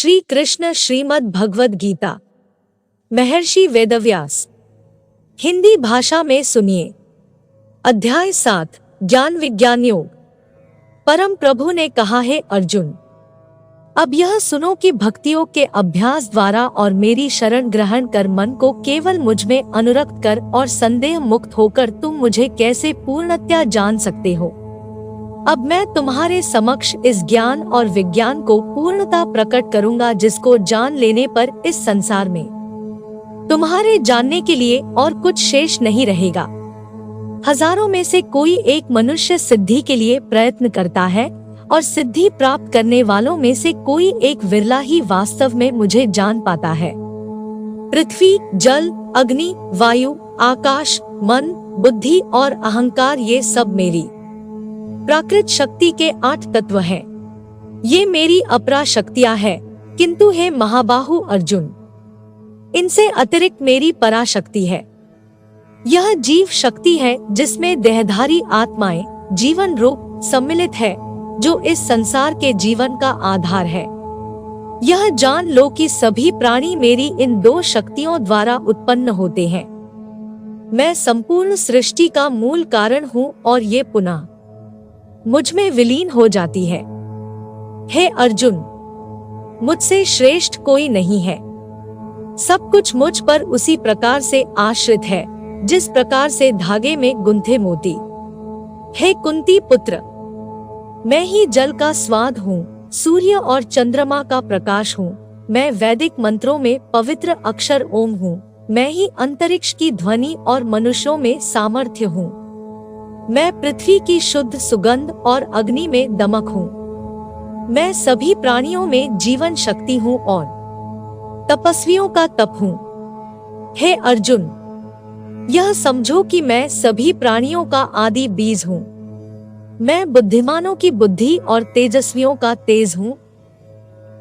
श्री कृष्ण श्रीमद् भगवद गीता। महर्षि वेदव्यास। हिंदी भाषा में सुनिए। अध्याय 7 ज्ञान विज्ञान योग। परम प्रभु ने कहा है, अर्जुन, अब यह सुनो कि भक्तियोग के अभ्यास द्वारा और मेरी शरण ग्रहण कर मन को केवल मुझ में अनुरक्त कर और संदेह मुक्त होकर तुम मुझे कैसे पूर्णतया जान सकते हो। अब मैं तुम्हारे समक्ष इस ज्ञान और विज्ञान को पूर्णता प्रकट करूंगा, जिसको जान लेने पर इस संसार में तुम्हारे जानने के लिए और कुछ शेष नहीं रहेगा। हजारों में से कोई एक मनुष्य सिद्धि के लिए प्रयत्न करता है और सिद्धि प्राप्त करने वालों में से कोई एक विरला ही वास्तव में मुझे जान पाता है। पृथ्वी, जल, अग्नि, वायु, आकाश, मन, बुद्धि और अहंकार, ये सब मेरी प्राकृत शक्ति के 8 तत्व हैं। ये मेरी अपरा शक्तियां हैं, किंतु हे महाबाहु अर्जुन, इनसे अतिरिक्त मेरी पराशक्ति है। यह जीव शक्ति है जिसमें देहधारी आत्माएं जीवन रूप सम्मिलित है, जो इस संसार के जीवन का आधार है। यह जान लो कि सभी प्राणी मेरी इन 2 शक्तियों द्वारा उत्पन्न होते हैं। मैं संपूर्ण सृष्टि का मूल कारण हूँ और ये पुनः मुझ में विलीन हो जाती है। हे अर्जुन, मुझसे श्रेष्ठ कोई नहीं है। सब कुछ मुझ पर उसी प्रकार से आश्रित है जिस प्रकार से धागे में गुंथे मोती। हे कुंती पुत्र, मैं ही जल का स्वाद हूँ, सूर्य और चंद्रमा का प्रकाश हूँ। मैं वैदिक मंत्रों में पवित्र अक्षर ओम हूँ। मैं ही अंतरिक्ष की ध्वनि और मनुष्यों में सामर्थ्य हूँ। मैं पृथ्वी की शुद्ध सुगंध और अग्नि में दमक हूँ। मैं सभी प्राणियों में जीवन शक्ति हूँ और तपस्वियों का तप हूँ। हे अर्जुन, यह समझो कि मैं सभी प्राणियों का आदि बीज हूँ। मैं बुद्धिमानों की बुद्धि और तेजस्वियों का तेज हूँ।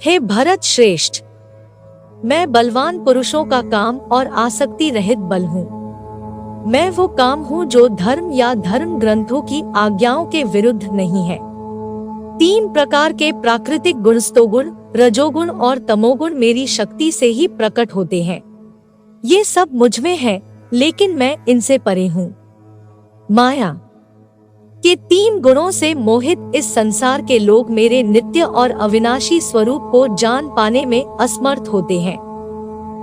हे भरत श्रेष्ठ, मैं बलवान पुरुषों का काम और आसक्ति रहित बल हूँ। मैं वो काम हूँ जो धर्म या धर्म ग्रंथों की आज्ञाओं के विरुद्ध नहीं है। 3 प्रकार के प्राकृतिक गुण, सतोगुण, रजोगुण और तमोगुण मेरी शक्ति से ही प्रकट होते हैं। ये सब मुझ में है, लेकिन मैं इनसे परे हूँ। माया के 3 गुणों से मोहित इस संसार के लोग मेरे नित्य और अविनाशी स्वरूप को जान पाने में असमर्थ होते हैं।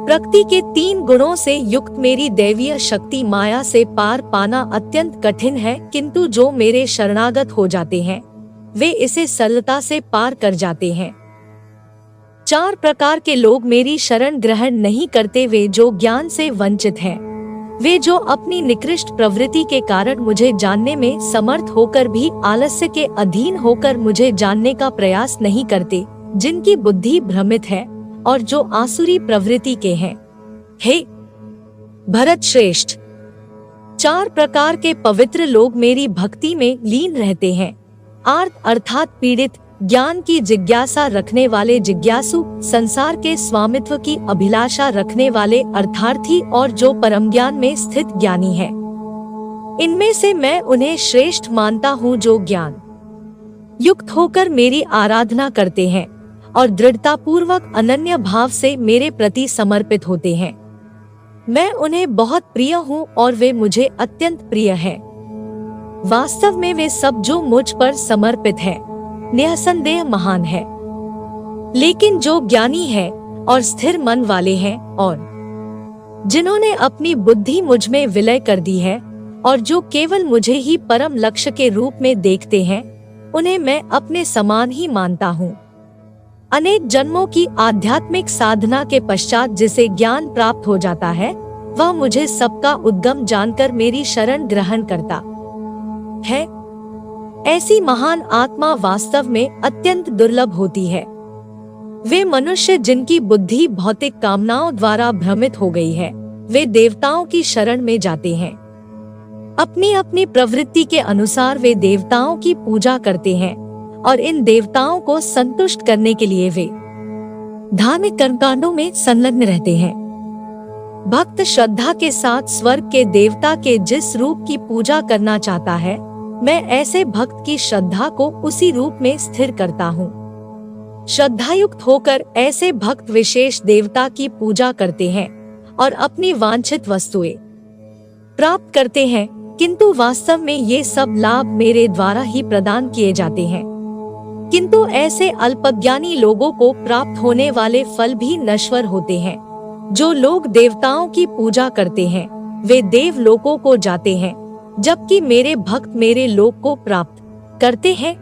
प्रकृति के 3 गुणों से युक्त मेरी दैवीय शक्ति माया से पार पाना अत्यंत कठिन है, किंतु जो मेरे शरणागत हो जाते हैं वे इसे सरलता से पार कर जाते हैं। 4 प्रकार के लोग मेरी शरण ग्रहण नहीं करते, वे जो ज्ञान से वंचित हैं, वे जो अपनी निकृष्ट प्रवृत्ति के कारण मुझे जानने में समर्थ होकर भी आलस्य के अधीन होकर मुझे जानने का प्रयास नहीं करते, जिनकी बुद्धि भ्रमित है और जो आसुरी प्रवृत्ति के हैं। हे भरत श्रेष्ठ, 4 प्रकार के पवित्र लोग मेरी भक्ति में लीन रहते हैं। आर्त अर्थात पीड़ित, ज्ञान की जिज्ञासा रखने वाले जिज्ञासु, संसार के स्वामित्व की अभिलाषा रखने वाले अर्थार्थी और जो परम ज्ञान में स्थित ज्ञानी है। इनमें से मैं उन्हें श्रेष्ठ मानता हूँ जो ज्ञान युक्त होकर मेरी आराधना करते हैं और दृढ़ता पूर्वक अनन्य भाव से मेरे प्रति समर्पित होते हैं। मैं उन्हें बहुत प्रिय हूँ और वे मुझे अत्यंत प्रिय हैं। वास्तव में वे सब जो मुझ पर समर्पित हैं, निःसंदेह महान है। लेकिन जो ज्ञानी है और स्थिर मन वाले हैं और जिन्होंने अपनी बुद्धि मुझ में विलय कर दी है और जो केवल मुझे ही परम लक्ष्य के रूप में देखते हैं, उन्हें मैं अपने समान ही मानता हूँ। अनेक जन्मों की आध्यात्मिक साधना के पश्चात जिसे ज्ञान प्राप्त हो जाता है, वह मुझे सबका उद्गम जानकर मेरी शरण ग्रहण करता है। ऐसी महान आत्मा वास्तव में अत्यंत दुर्लभ होती है। वे मनुष्य जिनकी बुद्धि भौतिक कामनाओं द्वारा भ्रमित हो गई है, वे देवताओं की शरण में जाते हैं। अपनी अपनी प्रवृत्ति के अनुसार वे देवताओं की पूजा करते हैं और इन देवताओं को संतुष्ट करने के लिए वे धार्मिक कर्मकांडों में संलग्न रहते हैं। भक्त श्रद्धा के साथ स्वर्ग के देवता के जिस रूप की पूजा करना चाहता है, मैं ऐसे भक्त की श्रद्धा को उसी रूप में स्थिर करता हूँ। श्रद्धायुक्त होकर ऐसे भक्त विशेष देवता की पूजा करते हैं और अपनी वांछित वस्तुएं प्राप्त करते हैं, किंतु वास्तव में ये सब लाभ मेरे द्वारा ही प्रदान किए जाते हैं। किंतु ऐसे अल्पज्ञानी लोगों को प्राप्त होने वाले फल भी नश्वर होते हैं। जो लोग देवताओं की पूजा करते हैं वे देव लोकों को जाते हैं, जबकि मेरे भक्त मेरे लोक को प्राप्त करते हैं।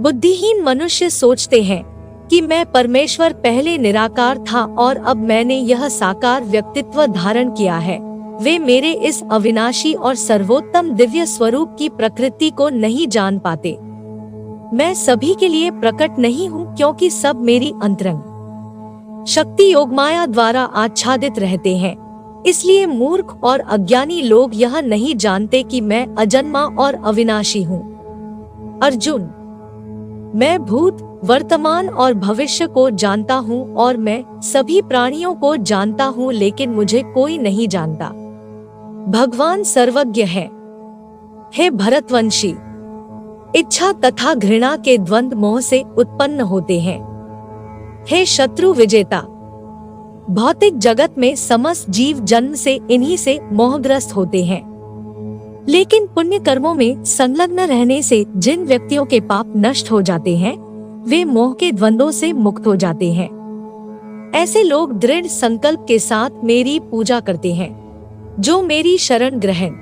बुद्धिहीन मनुष्य सोचते हैं कि मैं परमेश्वर पहले निराकार था और अब मैंने यह साकार व्यक्तित्व धारण किया है। वे मेरे इस अविनाशी और सर्वोत्तम दिव्य स्वरूप की प्रकृति को नहीं जान पाते। मैं सभी के लिए प्रकट नहीं हूँ, क्योंकि सब मेरी अंतरंग शक्ति योगमाया द्वारा आच्छादित रहते हैं। इसलिए मूर्ख और अज्ञानी लोग यह नहीं जानते कि मैं अजन्मा और अविनाशी हूँ। अर्जुन, मैं भूत, वर्तमान और भविष्य को जानता हूँ और मैं सभी प्राणियों को जानता हूँ, लेकिन मुझे कोई नहीं जानता। भगवान सर्वज्ञ है। हे भरतवंशी, इच्छा तथा घृणा के द्वंद्व मोह से उत्पन्न होते हैं। हे शत्रु विजेता, भौतिक जगत में समस्त जीव जन्म से इन्हीं से मोहग्रस्त होते हैं, लेकिन पुण्य कर्मों में संलग्न रहने से जिन व्यक्तियों के पाप नष्ट हो जाते हैं वे मोह के द्वंद्वों से मुक्त हो जाते हैं। ऐसे लोग दृढ़ संकल्प के साथ मेरी पूजा करते हैं। जो मेरी शरण ग्रहण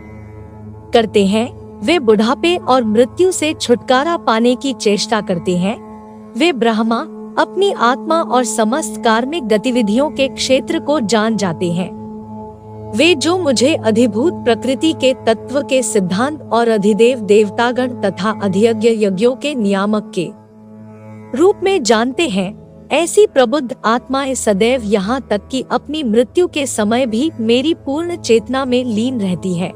करते हैं वे बुढ़ापे और मृत्यु से छुटकारा पाने की चेष्टा करते हैं। वे ब्रह्मा, अपनी आत्मा और समस्त कार्मिक गतिविधियों के क्षेत्र को जान जाते हैं। वे जो मुझे अधिभूत प्रकृति के तत्व के सिद्धांत और अधिदेव देवतागण तथा अधियज्ञ यज्ञों के नियामक के रूप में जानते हैं, ऐसी प्रबुद्ध आत्माएं सदैव यहाँ तक कि अपनी मृत्यु के समय भी मेरी पूर्ण चेतना में लीन रहती है।